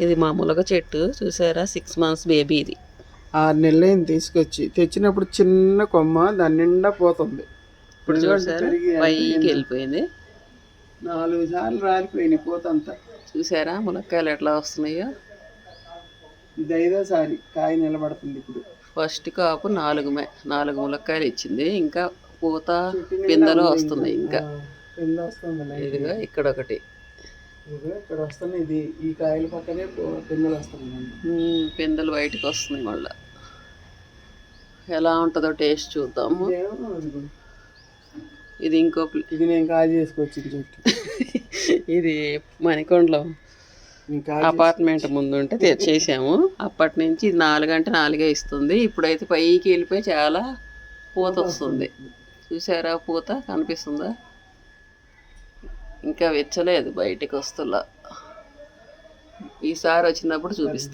ఇది మామూలుగా చెట్టు చూసారా, 6 months బేబీ ఇది. 6 నెలలైంది తీసుకొచ్చి. తెచ్చినప్పుడు చిన్న కొమ్మ, దాని నిండా పోతుంది. ఇప్పుడు చూసారా పైకి వెళ్ళిపోయింది. 4 సార్లు రాలిపోయినాయి పోతంతా. చూసారా మునక్కాయలు ఎట్లా వస్తున్నాయో. ఇది 5వ సారి కాయ నిలబడుతుంది ఇప్పుడు. ఫస్ట్ కాపు 4 ములక్కాయలు ఇచ్చింది. ఇంకా పూత పిందెలు వస్తున్నాయి. ఇంకా పింద వస్తుంది. ఇదిగా ఇక్కడ ఒకటి, ఇక్కడ వస్తున్నాయి. ఇది ఈ కాయల పక్కనే పిందెలు వస్తున్నాయి. పిందెలు బయటకు వస్తున్నాయి. మళ్ళా ఎలా ఉంటుందో టేస్ట్ చూద్దాము. ఇది ఇంకో ఇది నేను కాయ చేసుకొచ్చింది చెట్టు. ఇది మణికొండలో అపార్ట్మెంట్ ముందు ఉంటే తెచ్చేసాము. అప్పటి నుంచి ఇది 4 అంటే 4 ఇస్తుంది. ఇప్పుడైతే పైకి వెళ్ళిపోయి చాలా పూత వస్తుంది. చూసారా పూత కనిపిస్తుందా? ఇంకా వెచ్చలేదు, బయటికి వస్తులా. ఈసారి వచ్చినప్పుడు చూపిస్తా.